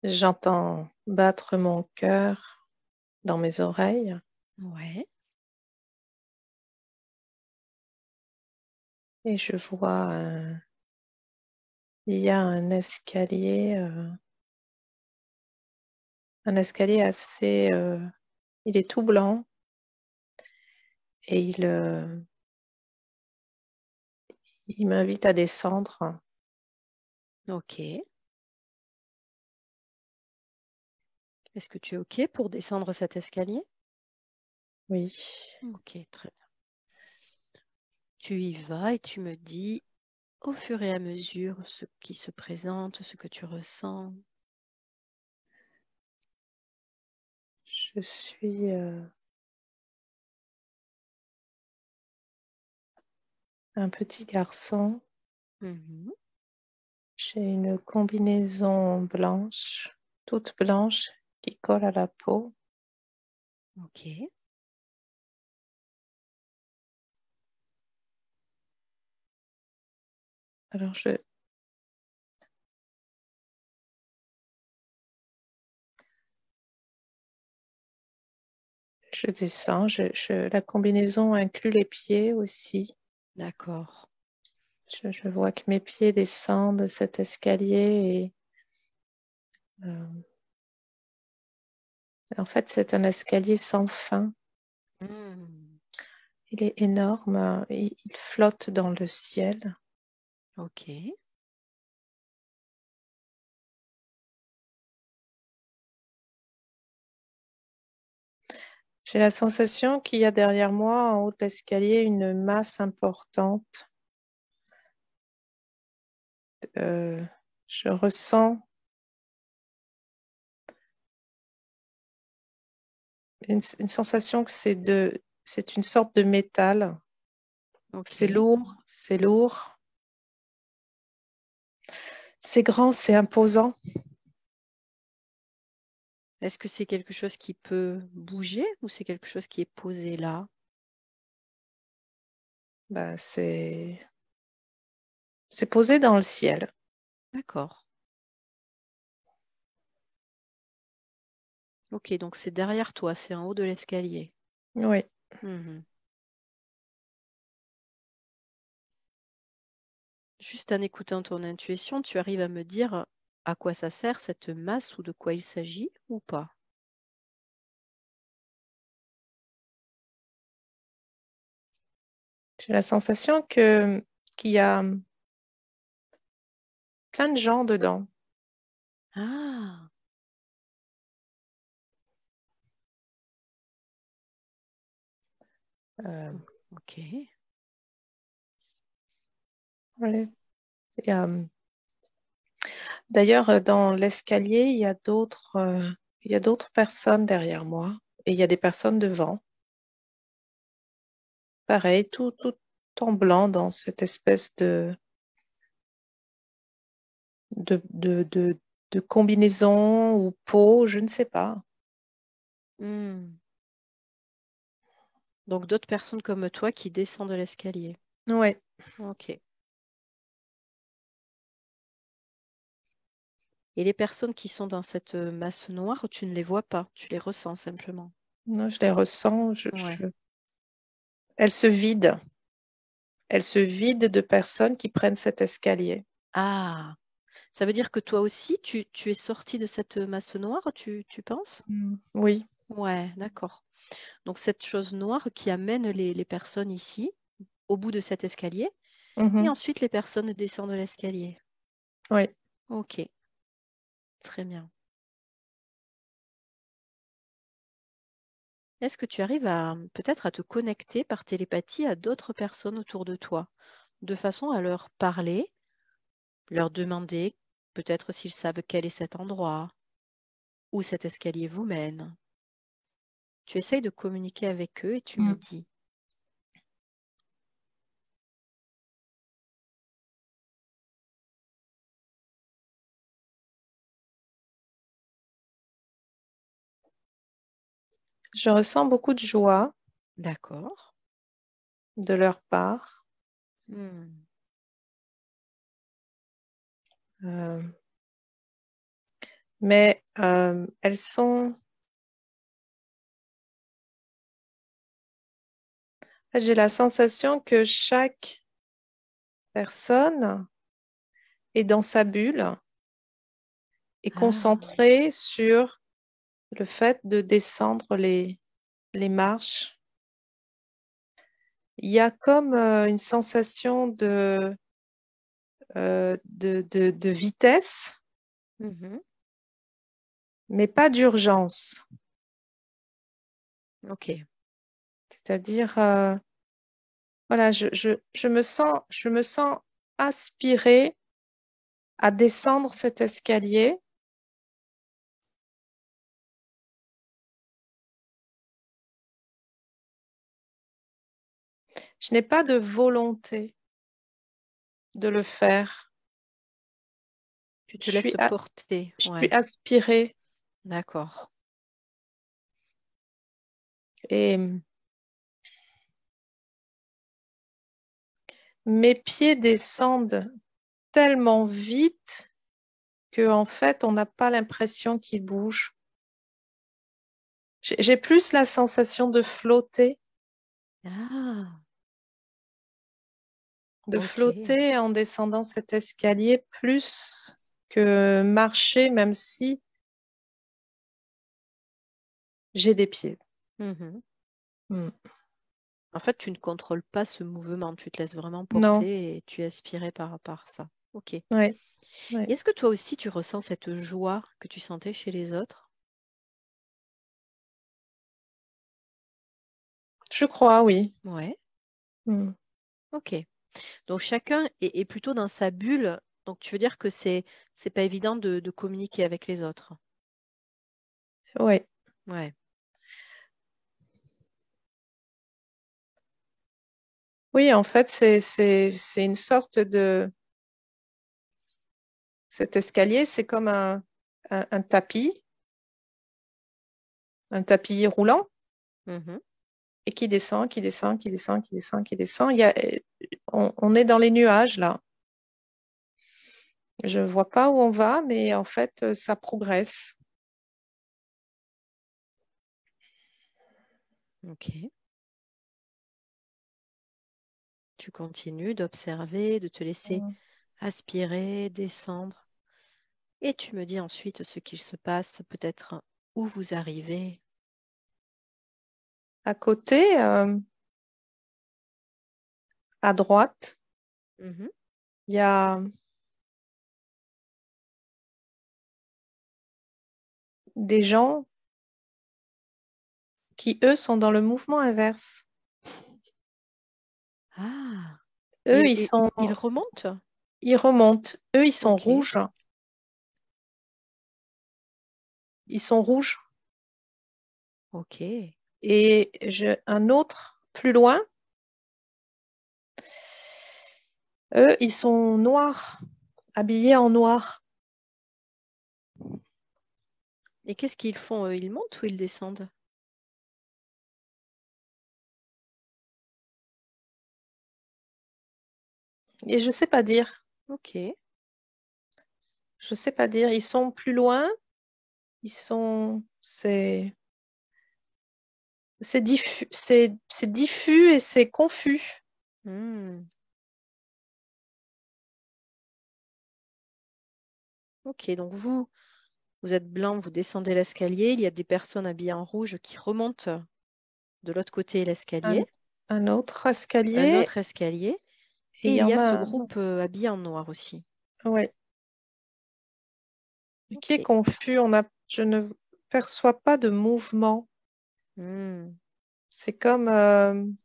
J'entends battre mon cœur dans mes oreilles Ouais, et je vois il y a un escalier assez, il est tout blanc et il m'invite à descendre. ok. Est-ce que tu es ok pour descendre cet escalier? Oui, Ok, très bien. Tu y vas et tu me dis au fur et à mesure ce qui se présente, ce que tu ressens. je suis un petit garçon. Mhm. J'ai une combinaison blanche, toute blanche, qui colle à la peau. Ok. Alors je descends. La combinaison inclut les pieds aussi. D'accord. Je vois que mes pieds descendent de cet escalier et en fait, c'est un escalier sans fin. Hmm. Il est énorme. Il flotte dans le ciel. Ok. J'ai la sensation qu'il y a derrière moi, en haut de l'escalier, une masse importante. Euh, je ressens une sensation que c'est une sorte de métal. C'est Ok. lourd, c'est lourd, c'est grand, c'est imposant. Est-ce que c'est quelque chose qui peut bouger ou c'est quelque chose qui est posé là? Ben, c'est posé dans le ciel. D'accord. Ok, donc c'est derrière toi, c'est en haut de l'escalier. Oui. Mhm. Juste en écoutant ton intuition, tu arrives à me dire à quoi ça sert cette masse ou de quoi il s'agit ou pas? J'ai la sensation que qu'il y a plein de gens dedans. Ah, Euh, ok. ouais. Il y a, d'ailleurs, dans l'escalier, il y a d'autres personnes derrière moi et il y a des personnes devant. Pareil, tout en blanc dans cette espèce de combinaison ou peau, je ne sais pas. Hmm. Donc d'autres personnes comme toi qui descendent l'escalier. Ouais. Ok. Et les personnes qui sont dans cette masse noire, tu ne les vois pas, tu les ressens simplement. Non, je les ressens. Ouais. Elles se vident. Elles se vident de personnes qui prennent cet escalier. Ah, ça veut dire que toi aussi, tu es sorti de cette masse noire, tu penses? Oui. Ouais, d'accord. Donc cette chose noire qui amène les personnes ici, au bout de cet escalier, et Mhm. ensuite les personnes descendent l'escalier. Oui. Ok, très bien. Est-ce que tu arrives à peut-être à te connecter par télépathie à d'autres personnes autour de toi, de façon à leur parler, leur demander peut-être s'ils savent quel est cet endroit, où cet escalier vous mène. Tu essayes de communiquer avec eux et tu me Mm. dis. Je ressens beaucoup de joie D'accord. de leur part. Hmm. Euh, mais elles sont... J'ai la sensation que chaque personne est dans sa bulle et Ah. concentrée sur le fait de descendre les marches. Il y a comme une sensation de vitesse, Mhm. mais pas d'urgence. Ok. C'est-à-dire, voilà, je me sens aspirée à descendre cet escalier. Je n'ai pas de volonté de le faire. Tu Je te suis, laisses porter. je suis Ouais. aspirée D'accord. et mes pieds descendent tellement vite que en fait, on n'a pas l'impression qu'ils bougent. J'ai plus la sensation Ah. de Ok. flotter en descendant cet escalier plus que marcher, même si j'ai des pieds. Mhm. Hmm. En fait, tu ne contrôles pas ce mouvement. Tu te laisses vraiment Non, porter et tu es aspiré par ça. Ok. Et ouais, ouais. est-ce que toi aussi, tu ressens cette joie que tu sentais chez les autres? Je crois, oui. Ouais. Hmm. Ok. Donc chacun est plutôt dans sa bulle. Donc tu veux dire que c'est pas évident de communiquer avec les autres. Ouais. Ouais. Oui, en fait, c'est une sorte de... Cet escalier, c'est comme un tapis roulant, Mhm. et qui descend, qui descend, qui descend, qui descend, qui descend. On est dans les nuages, là. Je ne vois pas où on va, mais en fait, ça progresse. Ok. Tu continues d'observer, de te laisser Hmm. aspirer, descendre. Et tu me dis ensuite ce qu'il se passe, peut-être où vous arrivez. À côté, à droite, Mhm. il y a des gens qui, eux, sont dans le mouvement inverse. Ah. Eux, Il remonte? ils remontent. Eux, ils sont Ok. rouges. Ils sont rouges. Ok. Et un autre plus loin, eux, ils sont noirs, habillés en noir. Et qu'est-ce qu'ils font, eux? Ils montent ou ils descendent? Et je sais pas dire. Ok. Je sais pas dire. Ils sont plus loin. C'est diffus, c'est diffus et c'est confus. Hmm. Ok, donc vous êtes blanc, vous descendez l'escalier, il y a des personnes habillées en rouge qui remontent de l'autre côté de l'escalier, Un, un autre un escalier autre escalier, et il et y il y en a a ce un, groupe habillé en noir aussi. ouais, qui est Ok. confus. Je ne perçois pas de mouvement. Hmm. C'est comme un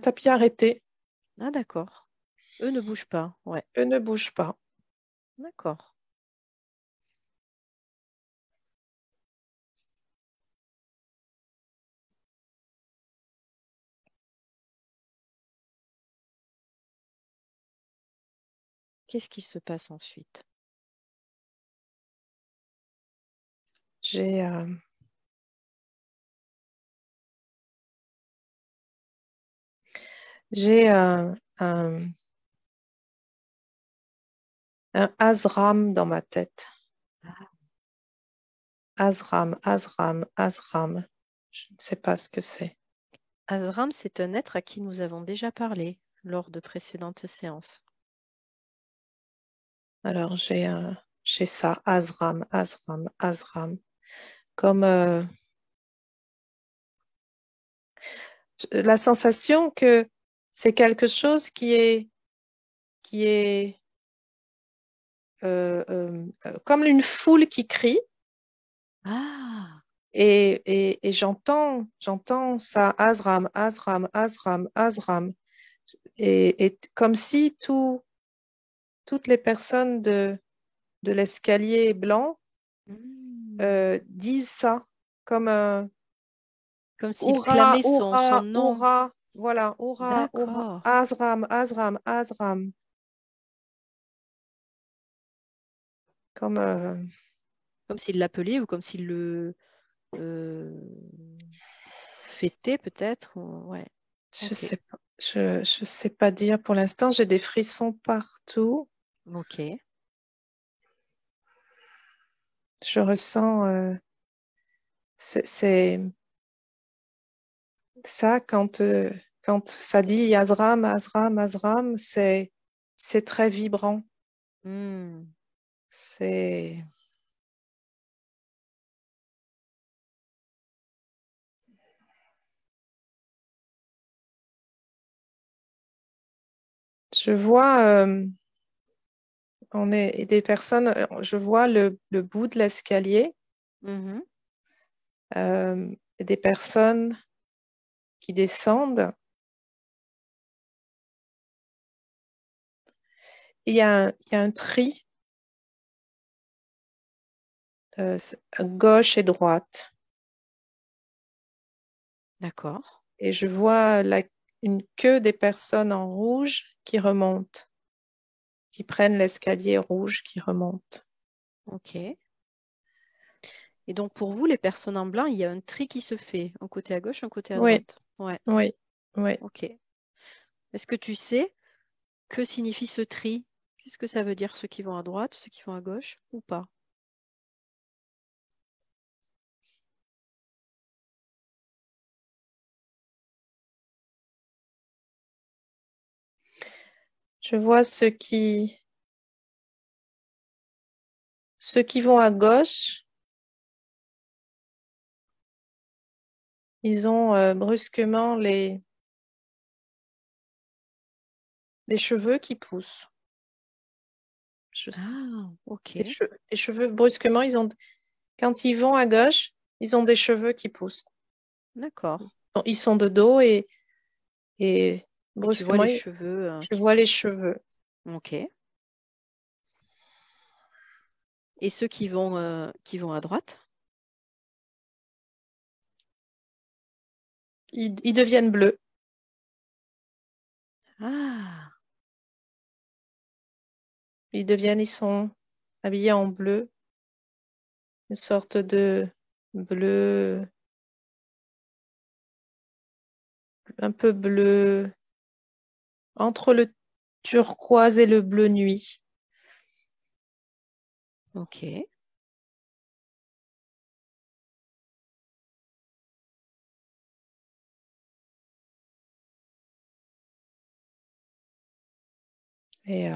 tapis arrêté. Ah, d'accord. Eux ne bougent pas. Ouais, Eux ne bougent pas. d'accord. Qu'est-ce qui se passe ensuite? J'ai un Azram dans ma tête. Azram, Azram, Azram. Je ne sais pas ce que c'est. Azram, c'est un être à qui nous avons déjà parlé lors de précédentes séances. Alors, j'ai ça, Azram, Azram, Azram. Comme la sensation que c'est quelque chose qui est comme une foule qui crie Ah, et j'entends ça, Azram, Azram, Azram, Azram. Et comme si toutes les personnes de l'escalier blanc hmm. disent ça, comme un Comme s'il Oura, clamait son Oura, nom. Oura, voilà, Oura, Oura, D'accord. Azram, Azram, Azram, comme Comme s'il l'appelait ou comme s'il le euh, fêtait peut-être. Ouais. je Ok. sais pas, je sais pas dire pour l'instant, j'ai des frissons partout. Ok. Je ressens, c'est ça quand ça dit Azram, Azram, Azram, c'est très vibrant. Hmm. C'est, je vois, on est des personnes, je vois le bout de l'escalier, Mhm. des personnes qui descendent. Il y a un tri, gauche et droite. D'accord. Et je vois une queue des personnes en rouge qui remontent, qui prennent l'escalier rouge qui remonte. Ok. Et donc pour vous, les personnes en blanc, il y a un tri qui se fait, un côté à gauche, un côté à Oui, droite. Ouais. oui, oui. Ok. Est-ce que tu sais que signifie ce tri? Qu'est-ce que ça veut dire ceux qui vont à droite, ceux qui vont à gauche ou pas? Je vois ceux qui vont à gauche, ils ont brusquement les cheveux qui poussent. Je sais- Ah, ok. les cheveux, brusquement, quand ils vont à gauche, ils ont des cheveux qui poussent. D'accord. Bon, ils sont de dos et Et tu vois brusquement, les cheveux je qui vois les poussent. cheveux. Ok. Et ceux qui vont à droite? Ils deviennent bleus. Ah, Ils sont habillés en bleu, une sorte de bleu, un peu bleu, entre le turquoise et le bleu nuit. ok. Et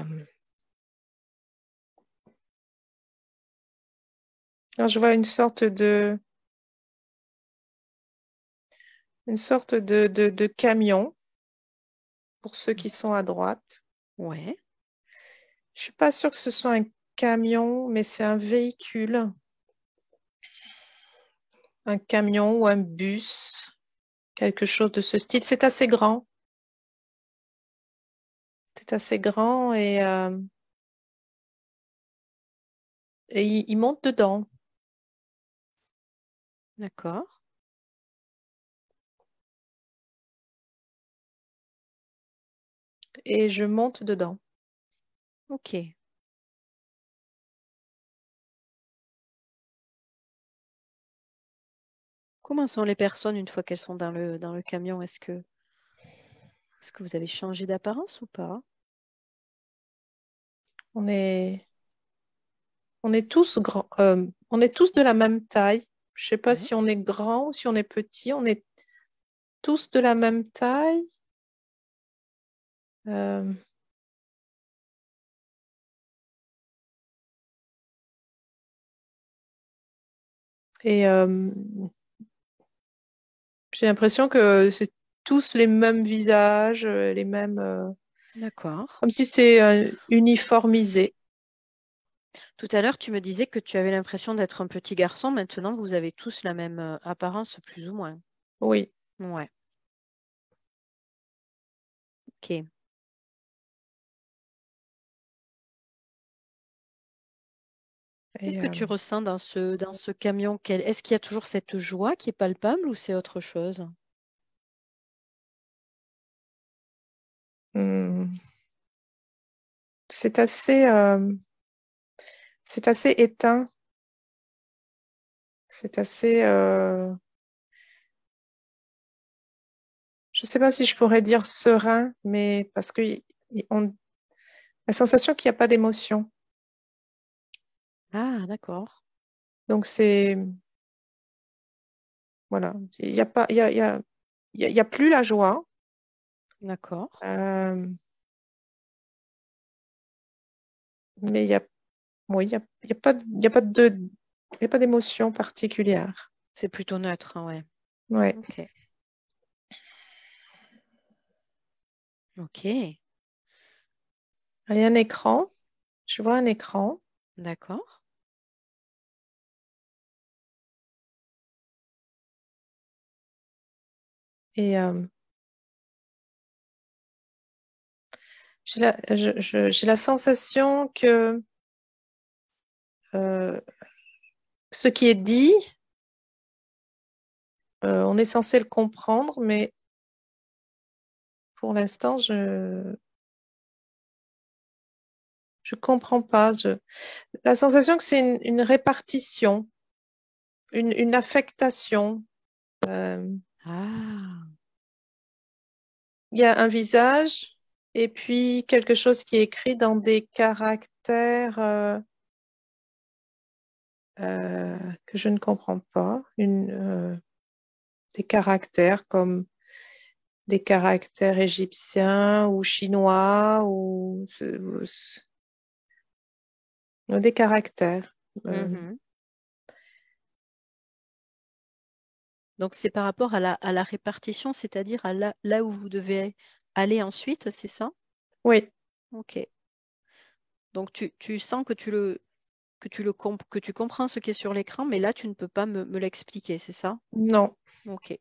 alors, je vois une sorte de camion pour ceux qui sont à droite. Ouais. Je suis pas sûre que ce soit un camion, mais c'est un camion ou un bus, quelque chose de ce style. C'est assez grand. C'est assez grand et il monte dedans. D'accord. Et je monte dedans. Ok. Comment sont les personnes une fois qu'elles sont dans le camion? Est-ce que vous avez changé d'apparence ou pas? On est, on est tous grands, on est tous de la même taille. Je sais pas Ouais. si on est grand ou si on est petit. On est tous de la même taille. Euh, et j'ai l'impression que c'est tous les mêmes visages, les mêmes, D'accord. comme si c'était uniformisé. Tout à l'heure, tu me disais que tu avais l'impression d'être un petit garçon. Maintenant, vous avez tous la même apparence, plus ou moins. Oui. Ouais. Ok. Qu'est-ce Et, que tu ressens dans ce camion? Est-ce qu'il y a toujours cette joie qui est palpable ou c'est autre chose? hum, c'est c'est assez éteint. C'est assez, je sais pas si je pourrais dire serein, mais parce que on, la sensation qu'il n'y a pas d'émotion. Ah, d'accord. Donc c'est, voilà, il y a pas, il y a plus la joie. D'accord. Euh, mais il y a, oui, il y a pas, il y a pas de, il y a pas d'émotion particulière. C'est plutôt neutre, hein, ouais. Ouais. Ok. Ok. Il y a un écran. Je vois un écran D'accord. et j'ai la sensation que euh, ce qui est dit, on est censé le comprendre, mais pour l'instant, je comprends pas. La sensation que c'est une répartition, une affectation. Euh, Ah. il y a un visage et puis quelque chose qui est écrit dans des caractères que je ne comprends pas. Des caractères comme des caractères égyptiens ou chinois ou des caractères. Euh, Mhm. Donc, c'est par rapport à la répartition, c'est-à-dire à là où vous devez aller ensuite, c'est ça? oui, Ok. Donc, tu sens que tu comprends ce qui est sur l'écran, mais là, tu ne peux pas me l'expliquer, c'est ça? non. Ok.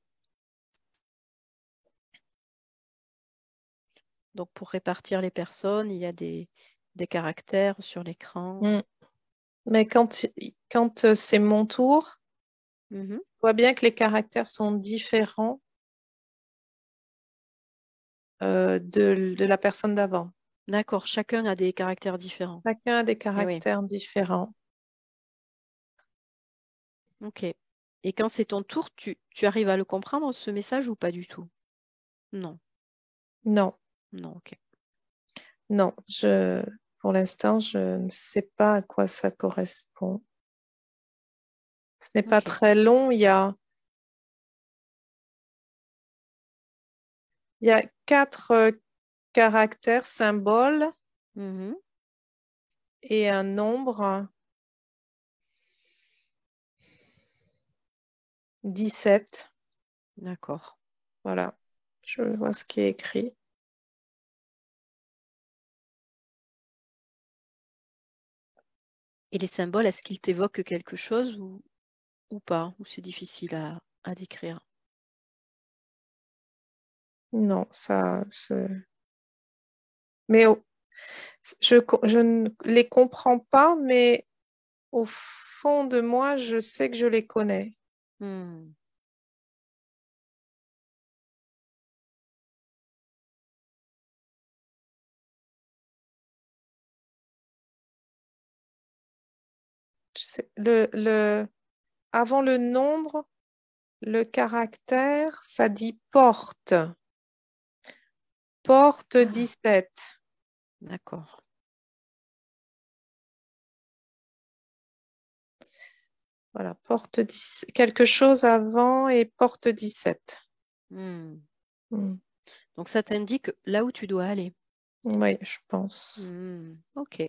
Donc, pour répartir les personnes, il y a des caractères sur l'écran. Mm. Mais quand c'est mon tour, Mhm. je vois bien que les caractères sont différents de la personne d'avant. D'accord, chacun a des caractères différents. Chacun a des Eh oui, caractères différents. ok. Et quand c'est ton tour, tu arrives à le comprendre, ce message, ou pas du tout? Non, Non, non, ok. non, pour l'instant, je ne sais pas à quoi ça correspond. Ce n'est pas Ok. très long. Il y a quatre caractères, symboles Mhm. et un nombre 17. D'accord. Voilà, je vois ce qui est écrit. Et les symboles, est-ce qu'ils t'évoquent quelque chose ou pas? Ou c'est difficile à décrire? Non, mais je ne les comprends pas, mais au fond de moi, je sais que je les connais. Hmm. Avant le nombre, le caractère, ça dit porte. Porte Ah, 17. d'accord. Voilà, porte 10. Quelque chose avant et porte 17. Hmm. Hmm. Donc ça t'indique là où tu dois aller. Oui, je pense. Hmm. Ok.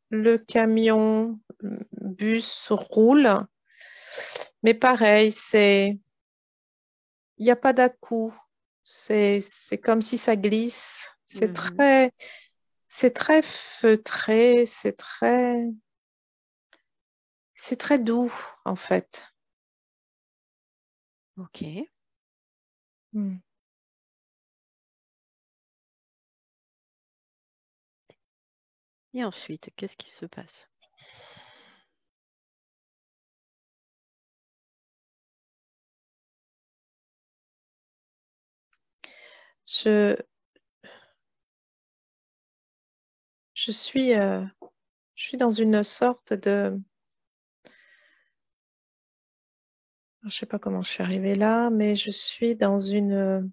Le camion, bus roule, mais pareil, il n'y a pas d'à-coup. C'est comme si ça glisse. Mhm. C'est très feutré, c'est très doux, en fait. Ok. Hmm. Et ensuite, qu'est-ce qui se passe? Je, je suis, euh, je suis dans une sorte de, je sais pas comment je suis arrivée là, mais je suis dans je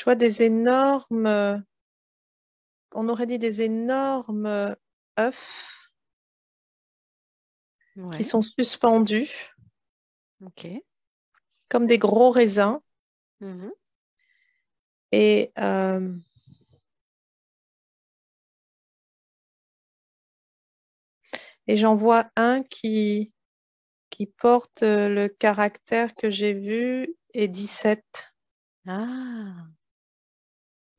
vois des énormes, on aurait dit des énormes œufs qui Ouais. sont suspendus Ok. comme des gros raisins. Mhm. Et, et j'en vois un qui porte le caractère que j'ai vu et 17. Ah.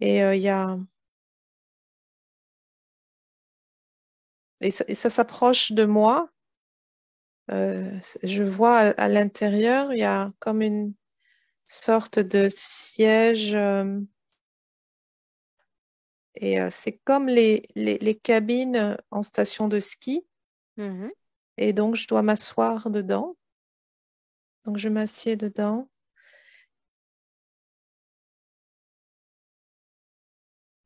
Et il y a, et ça s'approche de moi. Je vois à l'intérieur, il y a comme une sorte de siège. Et c'est comme les cabines en station de ski. Mhm. Et donc, je dois m'asseoir dedans. Donc, je m'assieds dedans.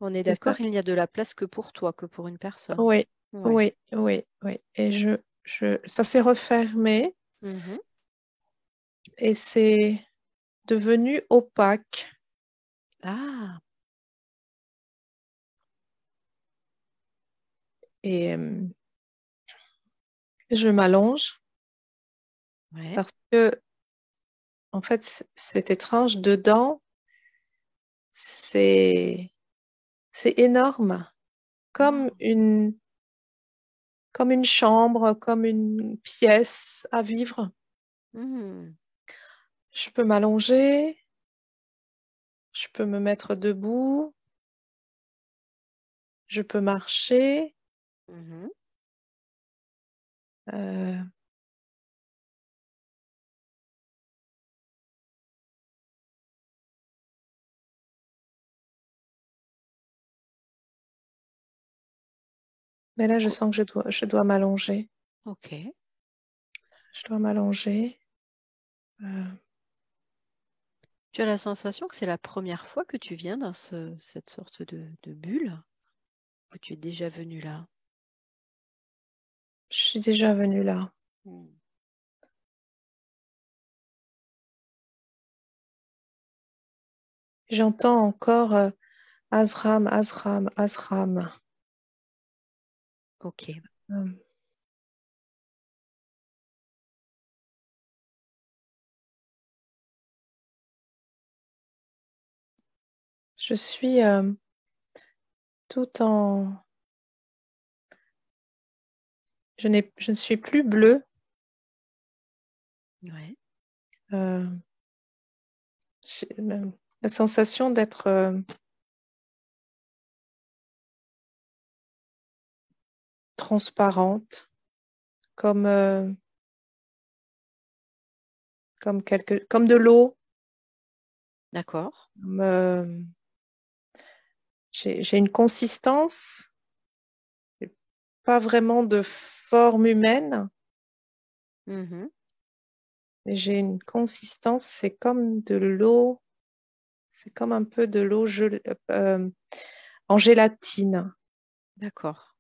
On est Et ça, d'accord, il n'y a de la place que pour toi, que pour une personne. oui, Ouais. oui, oui, oui. Et ça s'est refermé Mhm. et c'est devenu opaque. Ah. Et je m'allonge Ouais. parce que, en fait, c'est étrange. Dedans, c'est, c'est énorme. Comme Ah. une, comme une chambre, comme une pièce à vivre. Mhm. Je peux m'allonger, je peux me mettre debout, je peux marcher. Mhm. euh, mais là, je Co- sens que je dois m'allonger. Ok. Je dois m'allonger. euh, Tu as la sensation que c'est la première fois que tu viens dans cette sorte de bulle, que tu es déjà venu là. je suis déjà venue là. Mm. J'entends encore Azram, Azram, Azram. Ok. Euh, je suis tout en... je ne suis plus bleue. Ouais. euh, j'ai la sensation d'être transparente, comme, comme de l'eau. D'accord. Comme, j'ai une consistance, pas vraiment de forme humaine, Mhm. mais j'ai une consistance, c'est comme de l'eau, c'est comme un peu de l'eau en gélatine. D'accord.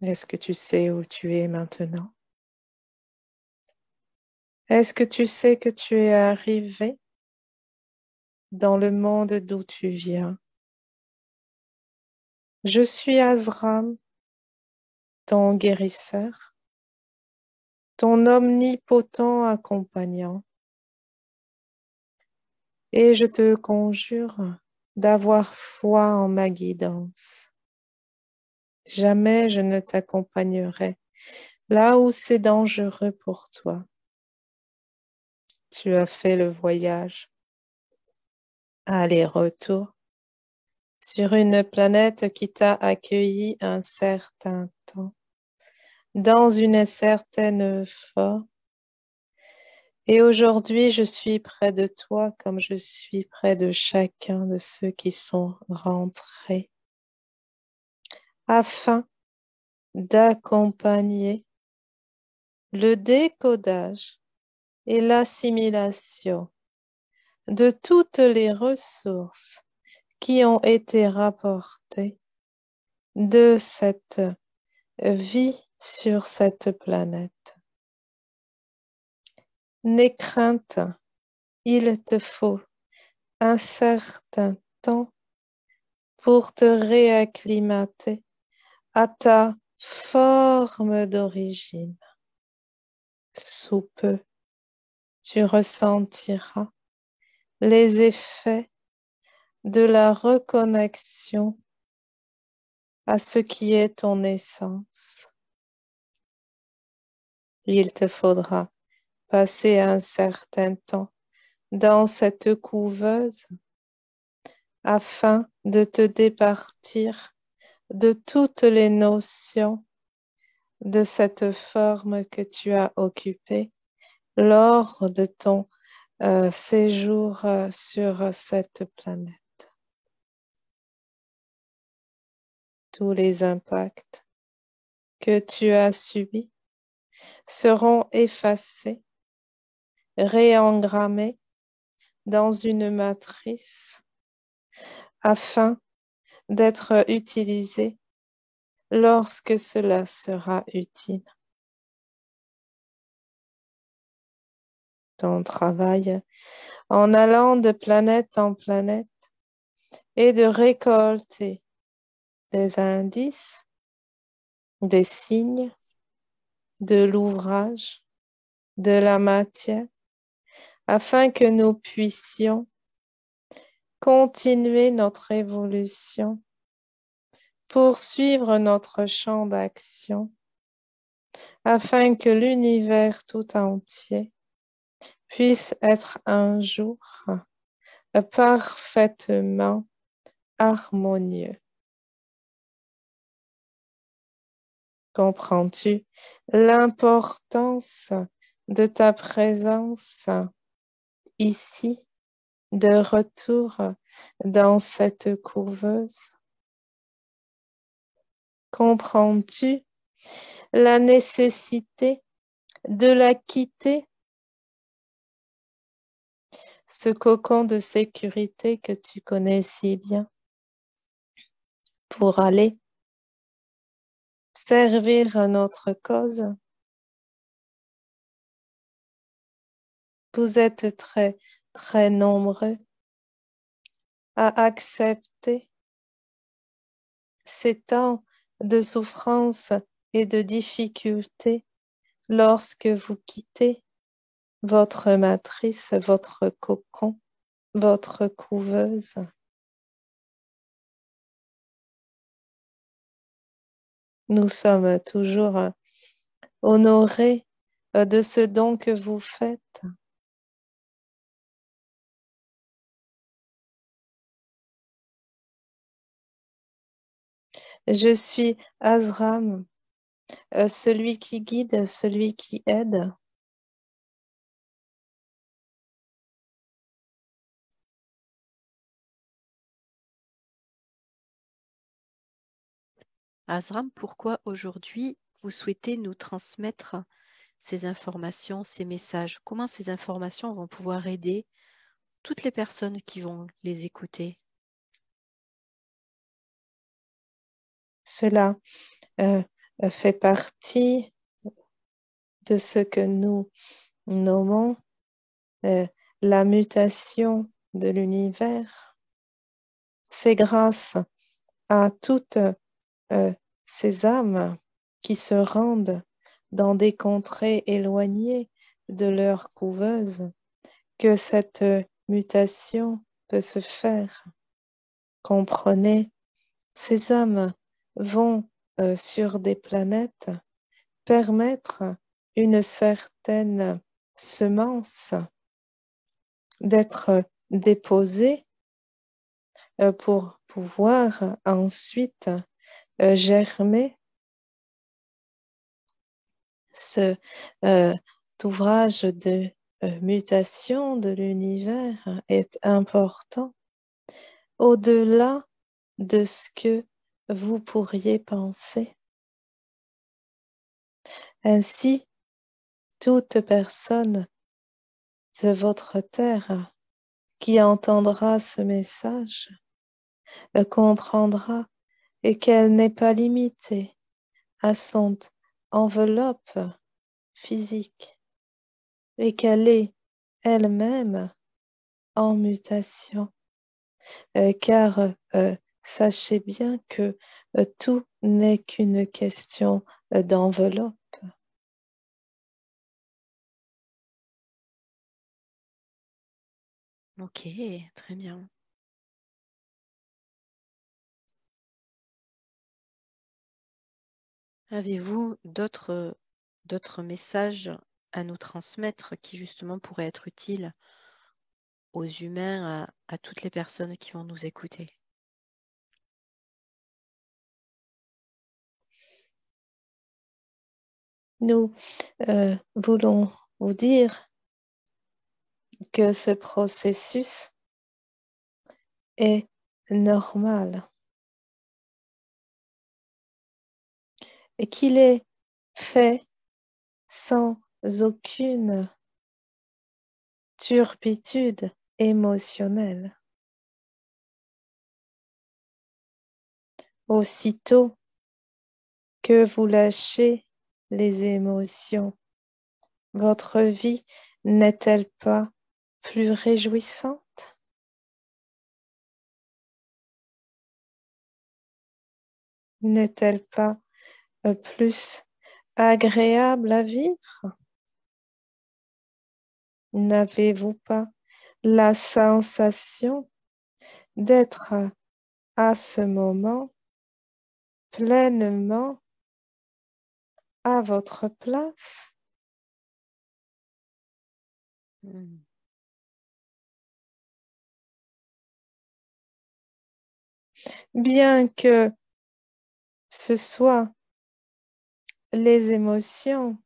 Est-ce que tu sais où tu es maintenant? Est-ce que tu sais que tu es arrivé dans le monde d'où tu viens? Je suis Azram, ton guérisseur, ton omnipotent accompagnant, et je te conjure d'avoir foi en ma guidance. Jamais je ne t'accompagnerai là où c'est dangereux pour toi. Tu as fait le voyage aller-retour sur une planète qui t'a accueilli un certain temps, dans une certaine forme. Et aujourd'hui, je suis près de toi comme je suis près de chacun de ceux qui sont rentrés, afin d'accompagner le décodage et l'assimilation de toutes les ressources qui ont été rapportées de cette vie sur cette planète. N'aie crainte, il te faut un certain temps pour te réacclimater à ta forme d'origine. Sous peu, tu ressentiras les effets de la reconnexion à ce qui est ton essence. Il te faudra passer un certain temps dans cette couveuse afin de te départir de toutes les notions de cette forme que tu as occupée lors de ton séjour sur cette planète. Tous les impacts que tu as subis seront effacés, réengrammés dans une matrice afin d'être utilisés lorsque cela sera utile. Ton travail en allant de planète en planète est de récolter des indices, des signes de l'ouvrage, de la matière, afin que nous puissions continuer notre évolution, poursuivre notre champ d'action, afin que l'univers tout entier puisse être un jour parfaitement harmonieux. Comprends-tu l'importance de ta présence ici, de retour dans cette couveuse? Comprends-tu la nécessité de la quitter, ce cocon de sécurité que tu connais si bien, pour aller servir notre cause? Vous êtes très, très nombreux à accepter ces temps de souffrance et de difficulté lorsque vous quittez votre matrice, votre cocon, votre couveuse. Nous sommes toujours honorés de ce don que vous faites. Je suis Azram, celui qui guide, celui qui aide. Azram, pourquoi aujourd'hui vous souhaitez nous transmettre ces informations, ces messages? Comment ces informations vont pouvoir aider toutes les personnes qui vont les écouter? Cela fait partie de ce que nous nommons la mutation de l'univers. C'est grâce à toutes ces âmes qui se rendent dans des contrées éloignées de leur couveuse que cette mutation peut se faire. Comprenez, ces âmes vont sur des planètes permettre une certaine semence d'être déposée pour pouvoir ensuite germer. Cet ouvrage de mutation de l'univers est important au-delà de ce que vous pourriez penser. Ainsi, toute personne de votre terre qui entendra ce message comprendra et qu'elle n'est pas limitée à son enveloppe physique et qu'elle est elle-même en mutation. Car sachez bien que tout n'est qu'une question d'enveloppe. Ok, très bien. Avez-vous d'autres messages à nous transmettre qui justement pourraient être utiles aux humains, à toutes les personnes qui vont nous écouter? Nous voulons vous dire que ce processus est normal et qu'il est fait sans aucune turpitude émotionnelle. Aussitôt que vous lâchez les émotions, votre vie n'est-elle pas plus réjouissante? N'est-elle pas plus agréable à vivre? N'avez-vous pas la sensation d'être à ce moment pleinement à votre place? Hmm. Bien que ce soit les émotions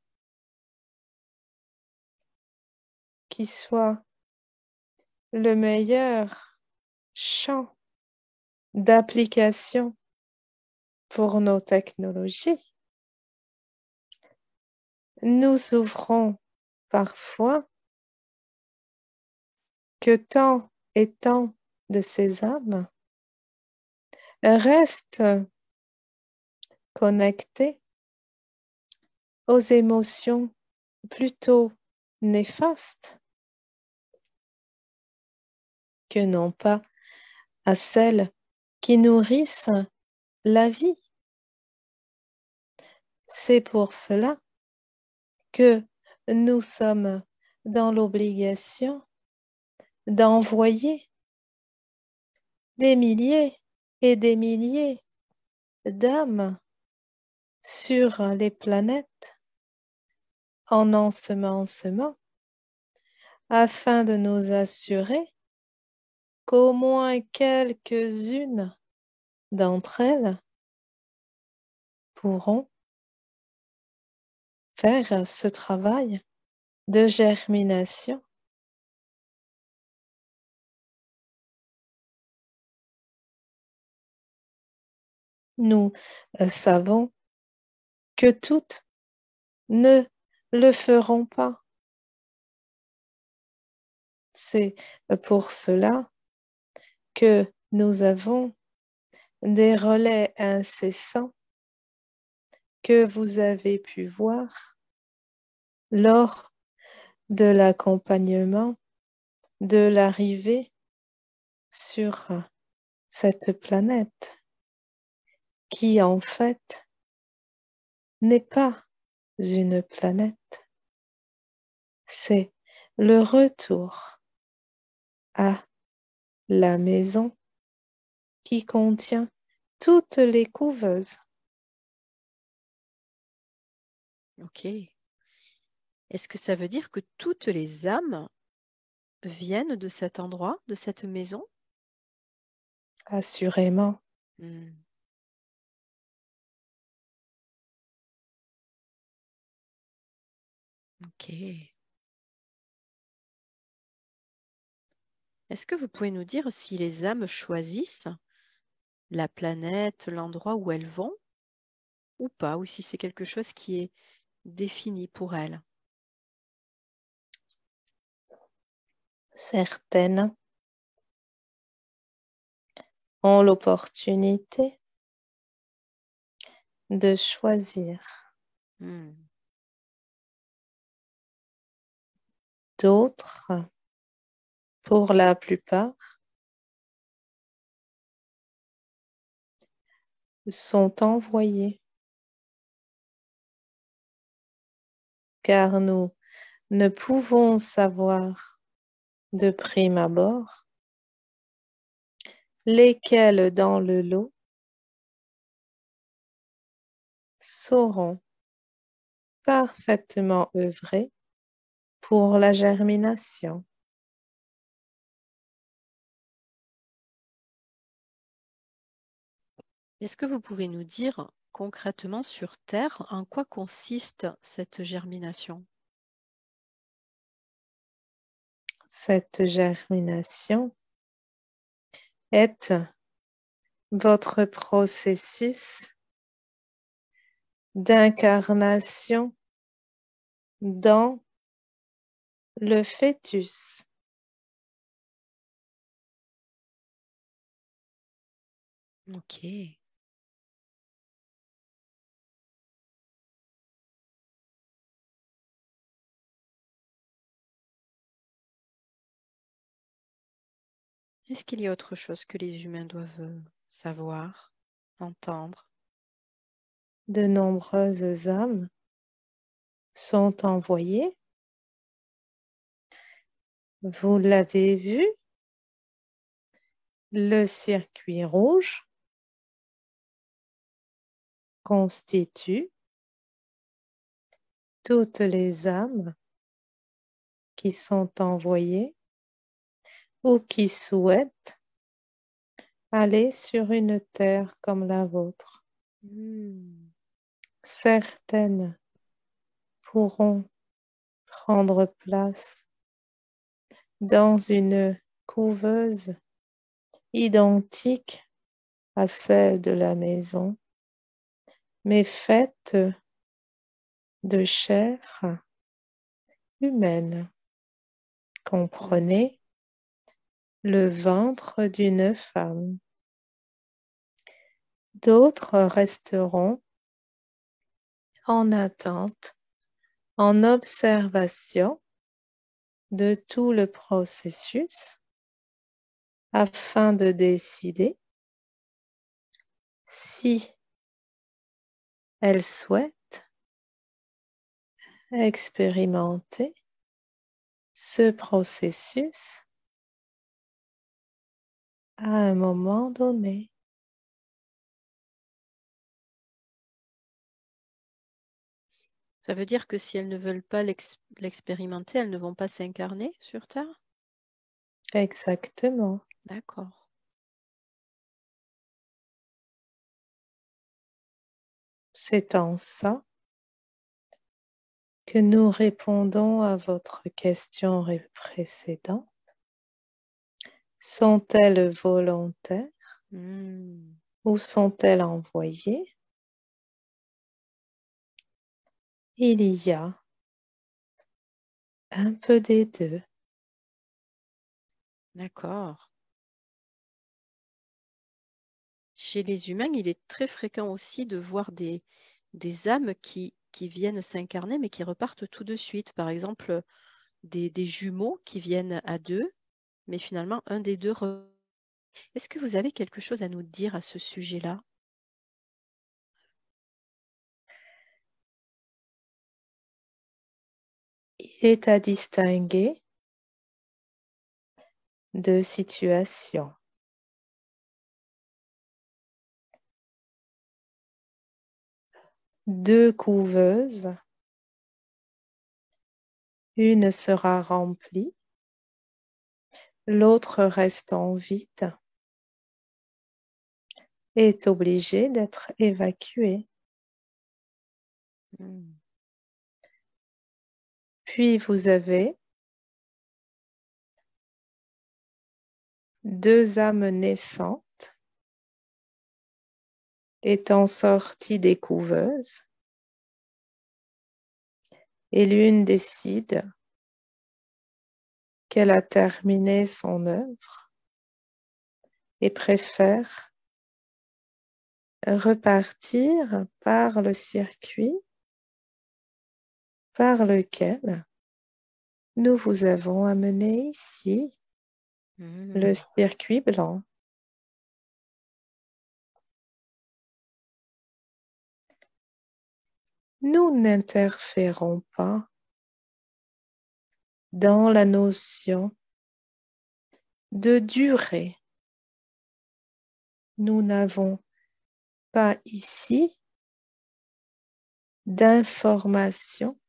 qui soient le meilleur champ d'application pour nos technologies, nous souffrons parfois que tant et tant de ces âmes restent connectées aux émotions plutôt néfastes que non pas à celles qui nourrissent la vie. C'est pour cela que nous sommes dans l'obligation d'envoyer des milliers et des milliers d'âmes sur les planètes en ensemencement afin de nous assurer qu'au moins quelques-unes d'entre elles pourront faire ce travail de germination. Nous savons que toutes ne le feront pas. C'est pour cela que nous avons des relais incessants que vous avez pu voir lors de l'accompagnement de l'arrivée sur cette planète qui en fait n'est pas une planète, c'est le retour à la maison qui contient toutes les couveuses. Ok. Est-ce que ça veut dire que toutes les âmes viennent de cet endroit, de cette maison? Assurément, Hmm. Ok. Est-ce que vous pouvez nous dire si les âmes choisissent la planète, l'endroit où elles vont ou pas, ou si c'est quelque chose qui est défini pour elles? certaines ont l'opportunité de choisir. Hmm. D'autres, pour la plupart, sont envoyées car nous ne pouvons savoir de prime abord lesquels dans le lot sauront parfaitement œuvrer pour la germination. Est-ce que vous pouvez nous dire concrètement sur Terre en quoi consiste cette germination? Cette germination est votre processus d'incarnation dans le fœtus. Ok. Est-ce qu'il y a autre chose que les humains doivent savoir, entendre? De nombreuses âmes sont envoyées. Vous l'avez vu, le circuit rouge constitue toutes les âmes qui sont envoyées ou qui souhaitent aller sur une terre comme la vôtre. Hmm. Certaines pourront prendre place dans une couveuse identique à celle de la maison, mais faite de chair humaine. Hmm. Comprenez le ventre d'une femme. D'autres resteront en attente, en observation de tout le processus afin de décider si elles souhaitent expérimenter ce processus à un moment donné. Ça veut dire que si elles ne veulent pas l'expérimenter, elles ne vont pas s'incarner sur Terre? Exactement. D'accord. C'est en ça que nous répondons à votre question précédente. Sont-elles volontaires Hmm. ou sont-elles envoyées? Il y a un peu des deux. D'accord. Chez les humains, il est très fréquent aussi de voir des des âmes qui viennent s'incarner, mais qui repartent tout de suite. Par exemple, des jumeaux qui viennent à deux, mais finalement, un des deux... Est-ce que vous avez quelque chose à nous dire à ce sujet-là? Il est à distinguer deux situations. Deux couveuses, une sera remplie, l'autre restant vide, est obligée d'être évacuée. Puis vous avez deux âmes naissantes étant sorties des couveuses, et l'une décide qu'elle a terminé son œuvre et préfère repartir par le circuit par lequel nous vous avons amené ici, le circuit blanc. Nous n'interférons pas dans la notion de durée. Nous n'avons pas ici d'informations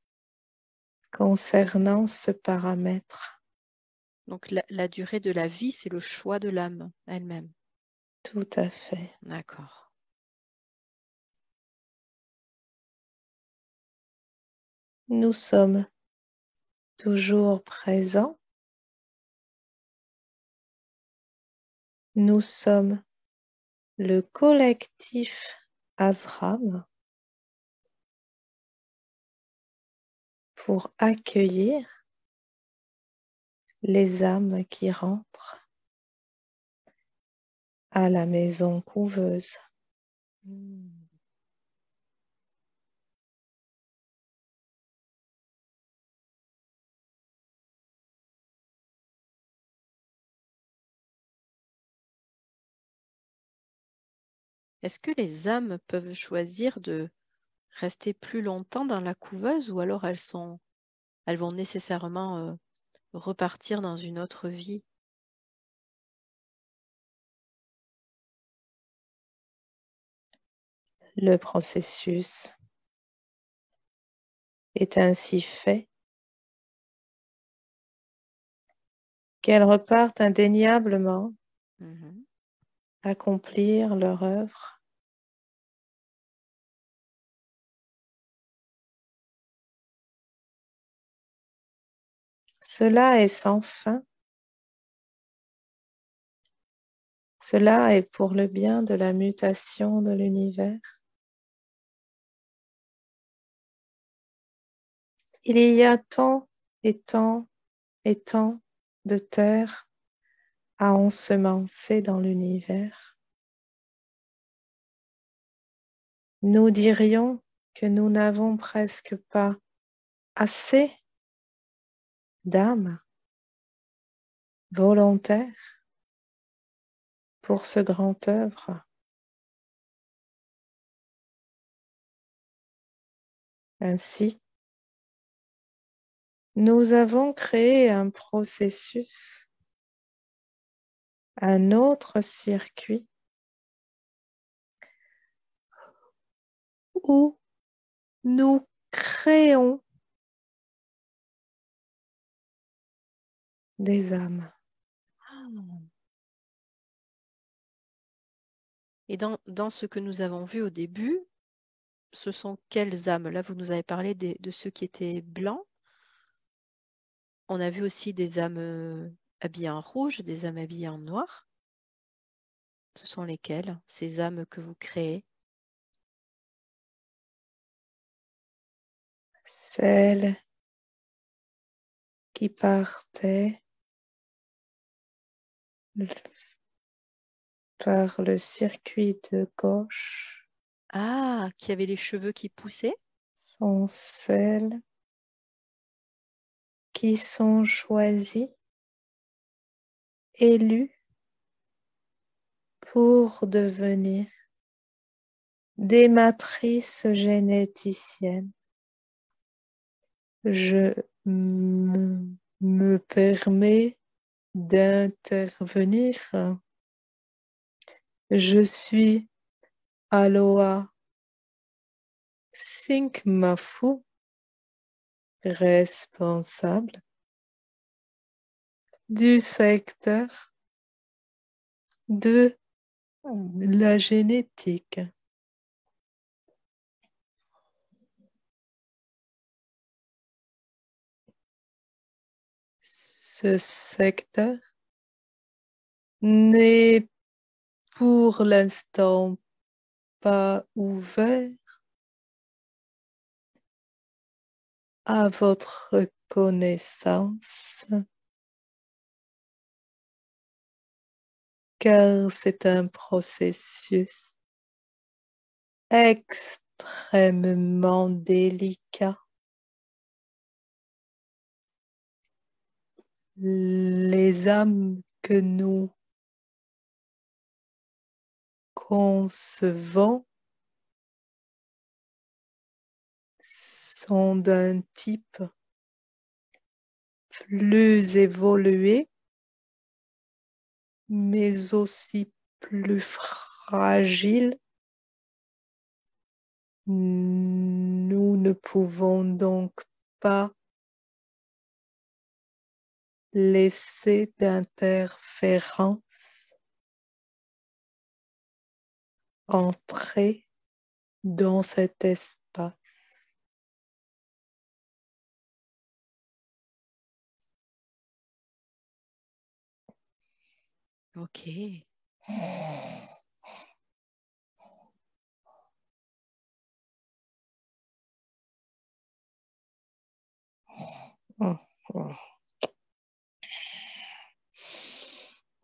concernant ce paramètre. Donc la durée de la vie, c'est le choix de l'âme elle-même. Tout à fait. D'accord. Nous sommes toujours présents. Nous sommes le collectif Azram pour accueillir les âmes qui rentrent à la maison couveuse. Est-ce que les âmes peuvent choisir de rester plus longtemps dans la couveuse ou alors elles vont nécessairement repartir dans une autre vie? Le processus est ainsi fait qu'elles repartent indéniablement accomplir leur œuvre. Cela est sans fin. Cela est pour le bien de la mutation de l'univers. Il y a tant et tant et tant de terre à ensemencer dans l'univers. Nous dirions que nous n'avons presque pas assez d'âmes volontaires pour ce grand œuvre. Ainsi, nous avons créé un processus, un autre circuit où nous créons des âmes. Et dans ce que nous avons vu au début, ce sont quelles âmes? Là, vous nous avez parlé de ceux qui étaient blancs. On a vu aussi des âmes habillées en rouge, des âmes habillées en noir. Ce sont lesquelles, ces âmes que vous créez? Celles qui partaient par le circuit de gauche Ah, qui avait les cheveux qui poussaient? sont celles qui sont choisies, élues pour devenir des matrices généticiennes. Je me permets d'intervenir. Je suis Aloha Sinkmafu, responsable du secteur de la génétique. Ce secteur n'est pour l'instant pas ouvert à votre connaissance, car c'est un processus extrêmement délicat. Les âmes que nous concevons sont d'un type plus évolué, mais aussi plus fragile. Nous ne pouvons donc pas laisser d'interférence entrer dans cet espace. Ok. Mm, mm,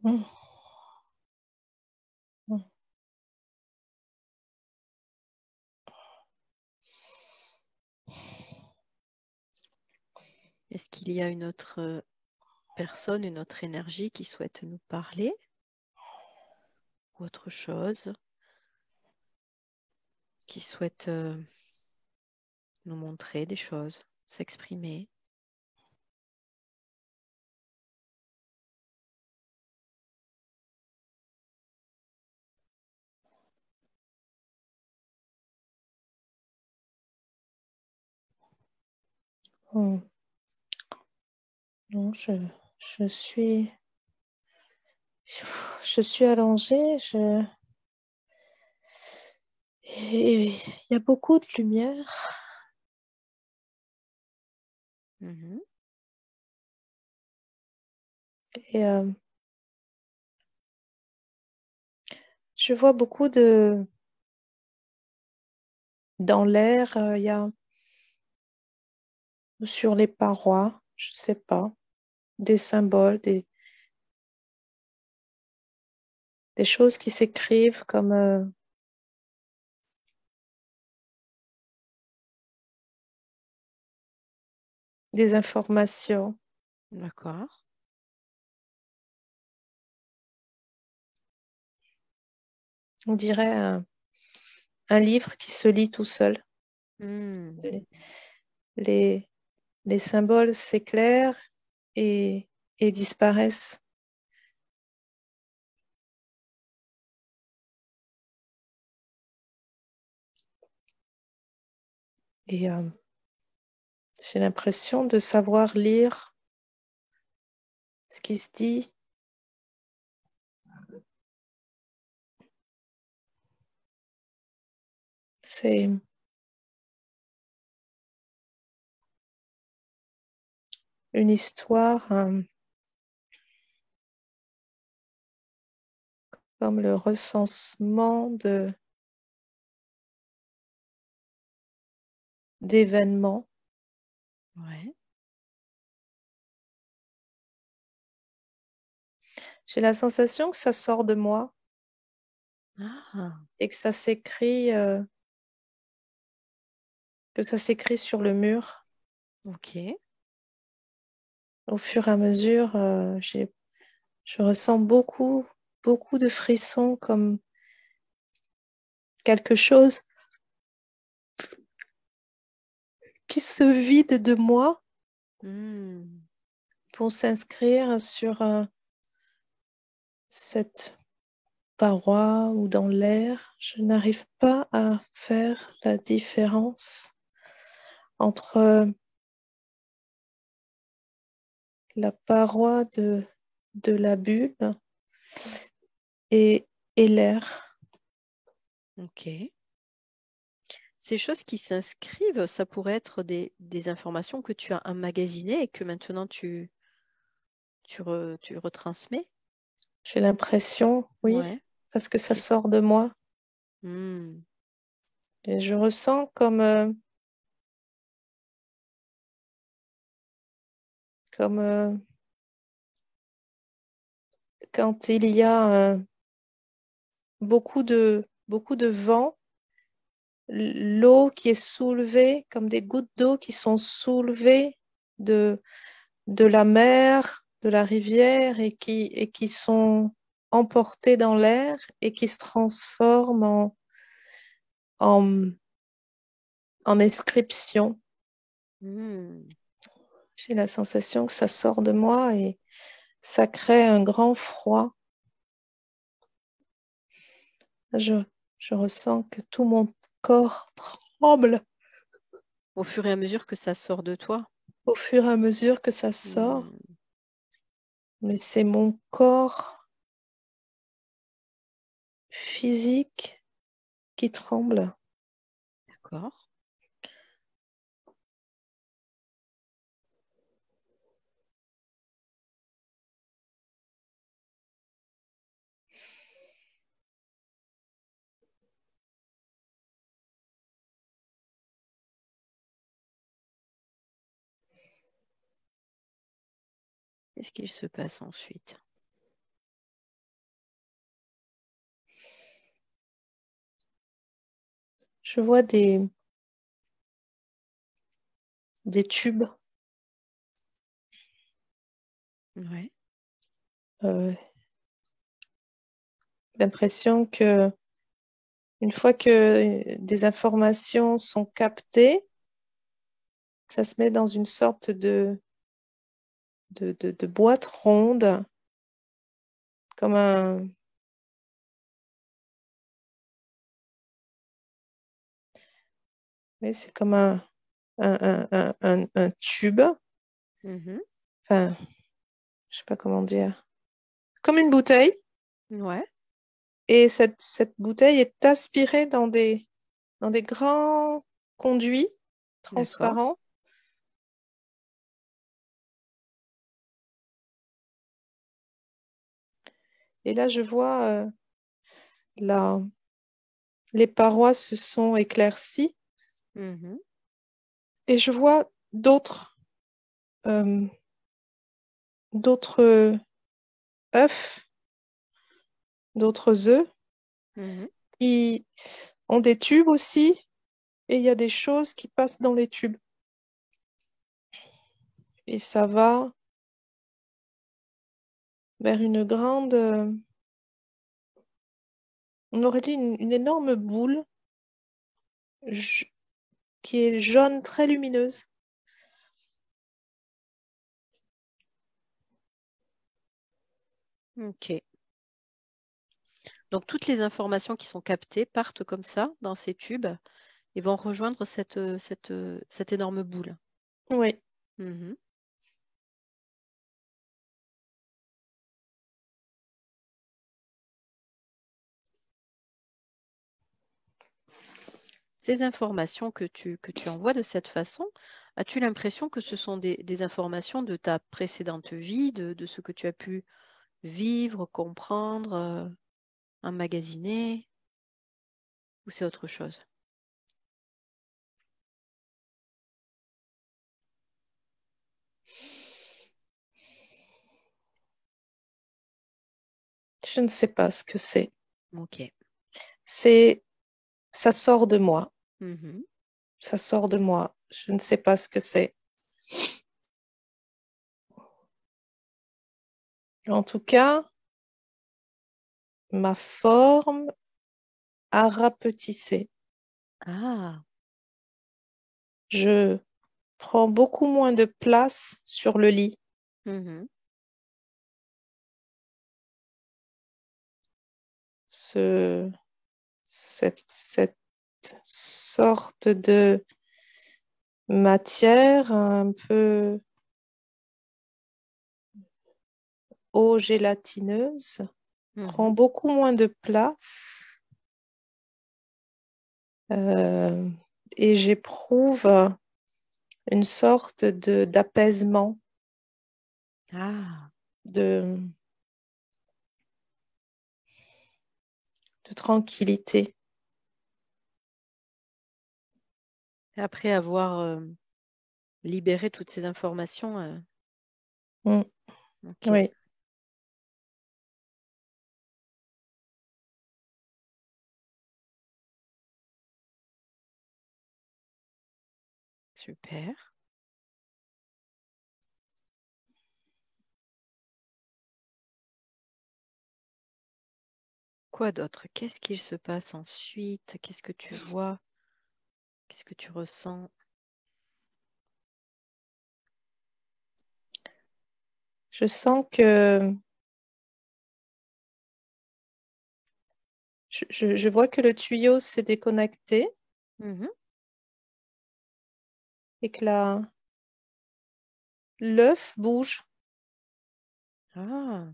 mm, mm. Est-ce qu'il y a une autre personne, une autre énergie qui souhaite nous parler ou autre chose, qui souhaite nous montrer des choses, s'exprimer? Mm. Non, je suis, je suis allongée. Et il y a beaucoup de lumière. Mhm. Et je vois beaucoup de dans l'air. Il y a sur les parois, je sais pas, des symboles, des choses qui s'écrivent comme des informations. D'accord. On dirait un livre qui se lit tout seul. Hmm. Les, les, les symboles s'éclairent et, et disparaissent. Et j'ai l'impression de savoir lire ce qui se dit. C'est une histoire comme le recensement d'événements. Ouais. J'ai la sensation que ça sort de moi Ah, et que ça s'écrit que ça s'écrit sur le mur. Ok. Au fur et à mesure, je ressens beaucoup, beaucoup de frissons, comme quelque chose qui se vide de moi Hmm. pour s'inscrire sur cette paroi ou dans l'air. Je n'arrive pas à faire la différence entre la paroi de la bulle et, et l'air. Ok. Ces choses qui s'inscrivent, ça pourrait être des informations que tu as emmagasinées et que maintenant tu retransmets. J'ai l'impression, oui, Ouais. parce que ça Ok. sort de moi. Hmm. Et je ressens comme quand il y a beaucoup de vent, l'eau qui est soulevée, comme des gouttes d'eau qui sont soulevées de, de la mer, de la rivière et qui sont emportées dans l'air et qui se transforment en, en inscription. Hmm. J'ai la sensation que ça sort de moi et ça crée un grand froid. Je, je ressens que tout mon corps tremble Au fur et à mesure que ça sort de toi. au fur et à mesure que ça sort, Hmm. mais c'est mon corps physique qui tremble. D'accord. Qu'est-ce qu'il se passe ensuite? Je vois des tubes, Ouais. euh, l'impression que une fois que des informations sont captées, ça se met dans une sorte de boîte ronde, comme oui, c'est comme un tube, Mhm. enfin, je sais pas comment dire, comme une bouteille. Ouais. Et cette bouteille est aspirée dans des grands conduits D'accord. transparents. Et là, je vois la, les parois se sont éclaircies Mhm. et je vois euh, d'autres œufs, d'autres œufs Mhm. qui ont des tubes aussi et il y a des choses qui passent dans les tubes. Et ça va vers une grande, on aurait dit une énorme boule j- qui est jaune très lumineuse. Ok. Donc toutes les informations qui sont captées partent comme ça dans ces tubes et vont rejoindre cette énorme boule. Oui, Mhm. Ces informations que tu envoies de cette façon, as-tu l'impression que ce sont des informations de ta précédente vie, de ce que tu as pu vivre, comprendre, emmagasiner, ou c'est autre chose? je ne sais pas ce que c'est. Ok. C'est, ça sort de moi. Mhm. Ça sort de moi. Je ne sais pas ce que c'est. En tout cas, ma forme a rapetissé. Ah, Je prends beaucoup moins de place sur le lit. mhm, Ce, cette sorte de matière un peu eau gélatineuse prend mhm. beaucoup moins de place euh, et j'éprouve une sorte de d'apaisement, Ah, de, de tranquillité. après avoir libéré toutes ces informations, Mm, ok, oui, super. Quoi d'autre? Qu'est-ce qu'il se passe ensuite? Qu'est-ce que tu vois? Qu'est-ce que tu ressens? je sens que je vois que le tuyau s'est déconnecté Mhm. et que l'œuf bouge. Ah,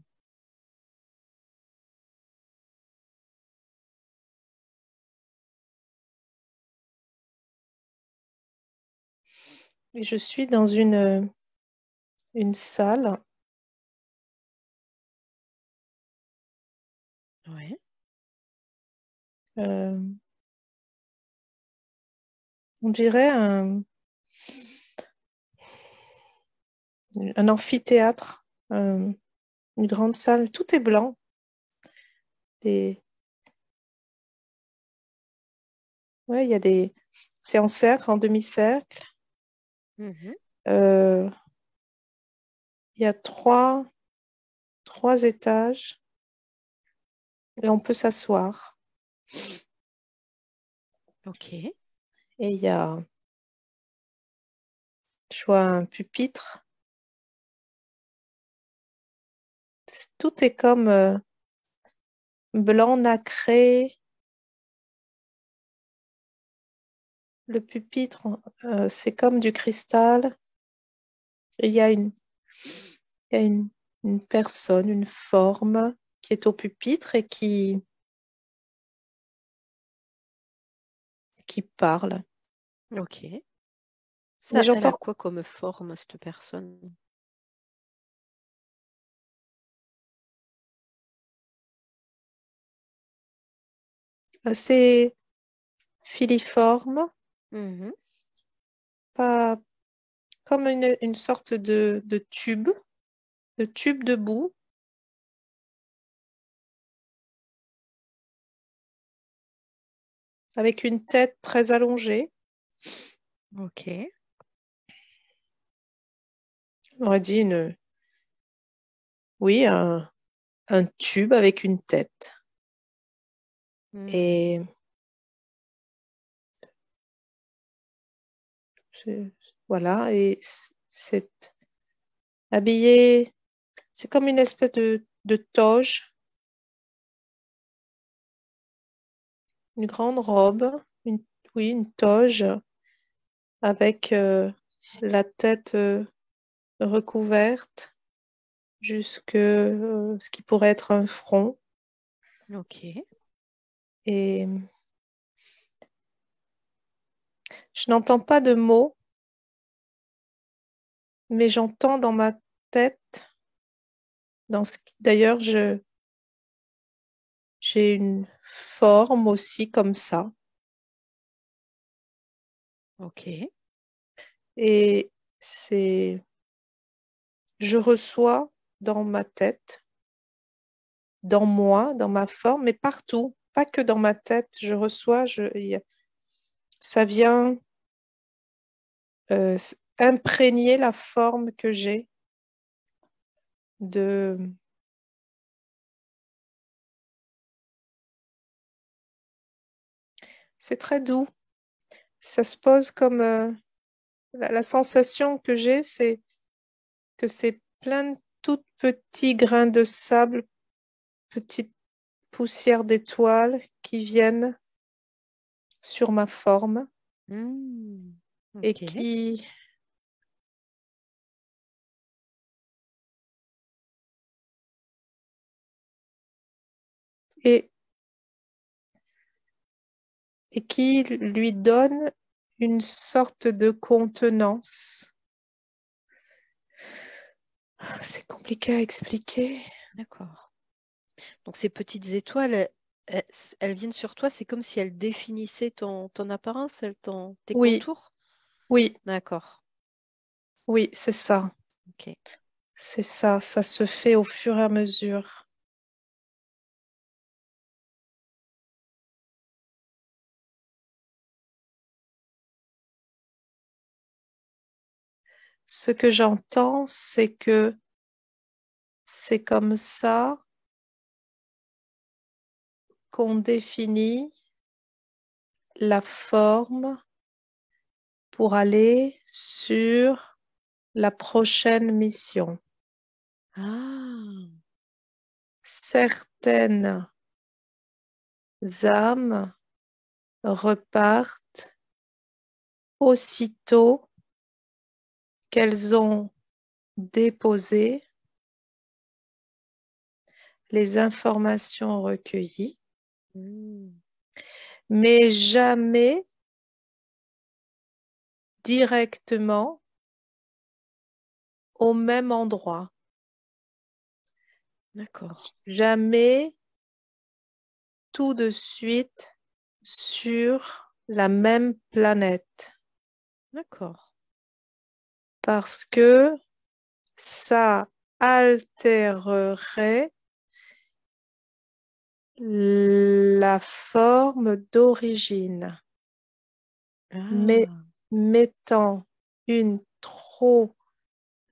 Et je suis dans une salle. ouais. euh, on dirait un amphithéâtre, une grande salle. Tout est blanc. Des, ouais, il y a des, c'est en cercle, en demi-cercle. Mhm. Euh, il y a trois étages et on peut s'asseoir. Ok. Et il y a, je vois un pupitre. Tout est comme blanc nacré. Le pupitre, c'est comme du cristal. Et il y a une personne, une forme qui est au pupitre et qui parle. Ok. Mais Ça, elle a j'entends, quoi comme forme, cette personne? assez filiforme, Mhm. pas comme une sorte de tube de boue, avec une tête très allongée. Ok. On aurait dit oui, un tube avec une tête. Hmm. Et je- voilà, et c'est habillé, c'est comme une espèce de toge, une grande robe, oui, une toge avec la tête recouverte jusque ce qui pourrait être un front. Ok. Et je n'entends pas de mots, mais j'entends dans ma tête, d'ailleurs, j'ai une forme aussi comme ça. Ok. Et c'est, je reçois dans ma tête, dans moi, dans ma forme, mais partout, pas que dans ma tête. Je reçois, ça vient. imprégner la forme que j'ai de... C'est très doux. Ça se pose comme... la sensation que j'ai, c'est que c'est plein de tout petits grains de sable, petites poussières d'étoiles qui viennent sur ma forme Hmm, et ok. et, et qui lui donnent une sorte de contenance. C'est compliqué à expliquer. D'accord. Donc ces petites étoiles, elles viennent sur toi, c'est comme si elles définissaient ton apparence, tes Oui, contours. oui, D'accord. oui, c'est ça. Ok. C'est ça. Ça se fait au fur et à mesure. Ce que j'entends, c'est que c'est comme ça qu'on définit la forme pour aller sur la prochaine mission. Ah, Certaines âmes repartent aussitôt qu'elles ont déposé les informations recueillies, hmm, mais jamais directement au même endroit. d'accord. Jamais tout de suite sur la même planète. D'accord. Parce que ça altérerait la forme d'origine, mais Ah, mettant une trop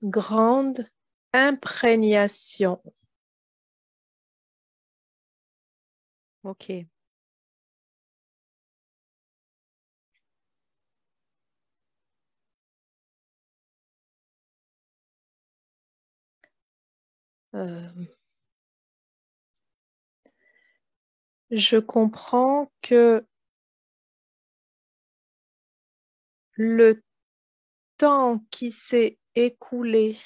grande imprégnation. ok. Euh, je comprends que le temps qui s'est écoulé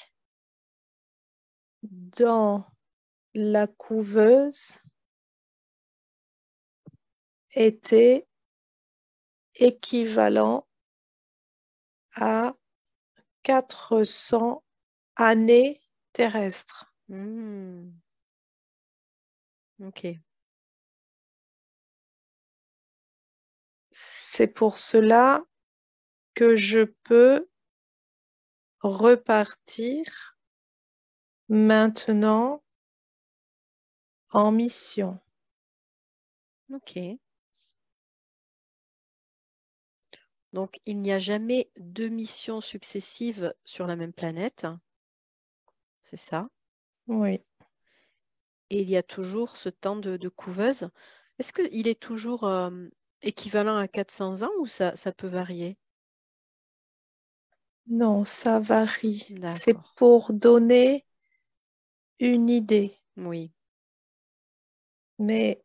dans la couveuse était équivalent à 400 années terrestres. Hmm, ok. C'est pour cela que je peux repartir maintenant en mission. Ok. Donc, il n'y a jamais deux missions successives sur la même planète, c'est ça? Oui. Et il y a toujours ce temps de couveuse. Est-ce qu'il est toujours équivalent à 400 ans ou ça peut varier? Non, ça varie. C'est D'accord. pour donner une idée. Oui. Mais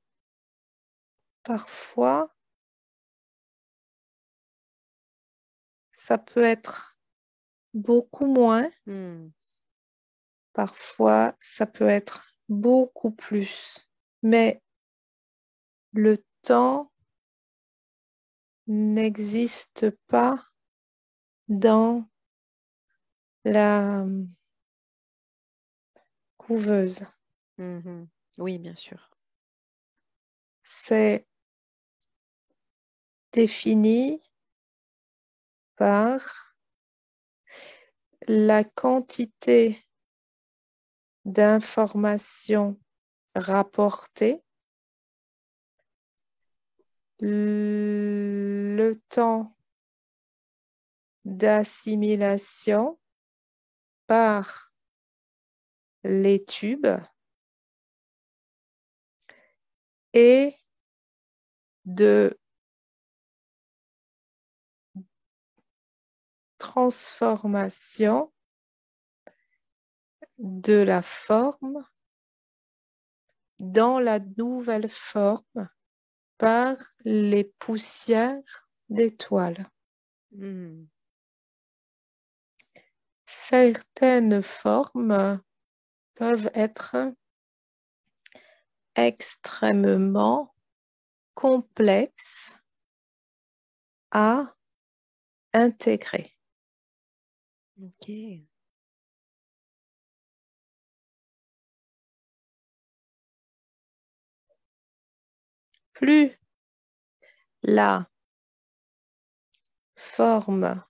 parfois, ça peut être beaucoup moins. Hmm, Parfois, ça peut être beaucoup plus. Mais le temps n'existe pas dans la couveuse. mhm. Oui, bien sûr. C'est défini par la quantité d'informations rapportées, le temps d'assimilation par les tubes et de transformation de la forme dans la nouvelle forme par les poussières d'étoiles. Certaines formes peuvent être extrêmement complexes à intégrer. Ok. Plus la forme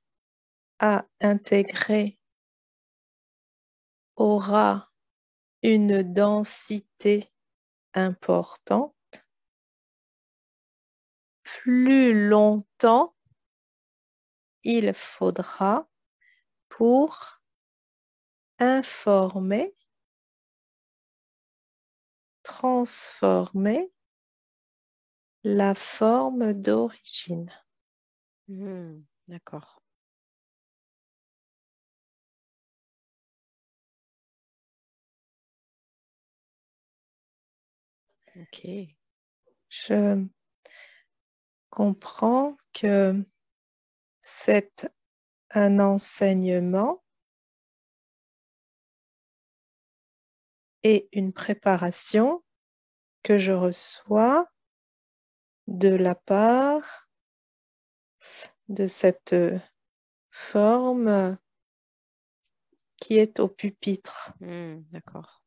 à intégrer aura une densité importante, plus longtemps il faudra pour informer, transformer la forme d'origine. D'accord. Ok. Je comprends que c'est un enseignement et une préparation que je reçois de la part de cette forme qui est au pupitre. D'accord.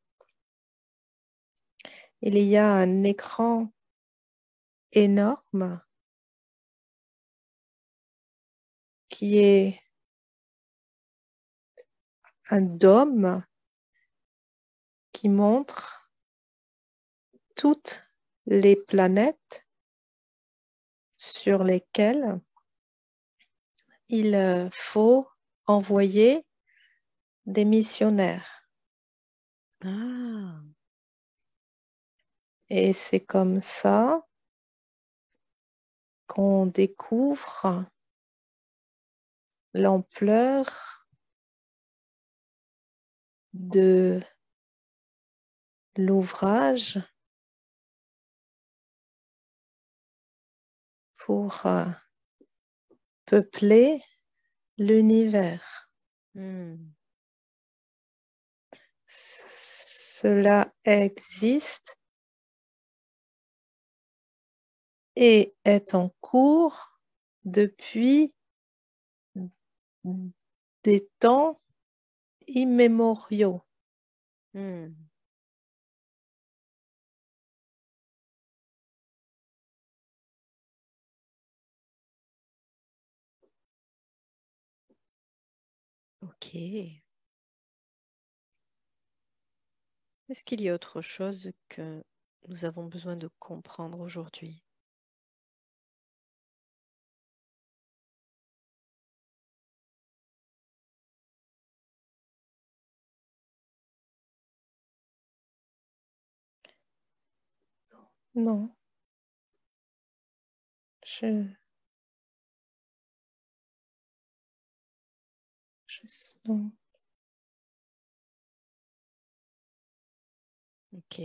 Il y a un écran énorme qui est un dôme qui montre toutes les planètes sur lesquelles il faut envoyer des missionnaires. Ah, Et c'est comme ça qu'on découvre l'ampleur de l'ouvrage pour peupler l'univers. Cela existe et est en cours depuis des temps immémoriaux. ok. Est-ce qu'il y a autre chose que nous avons besoin de comprendre aujourd'hui? Non, non. Ok.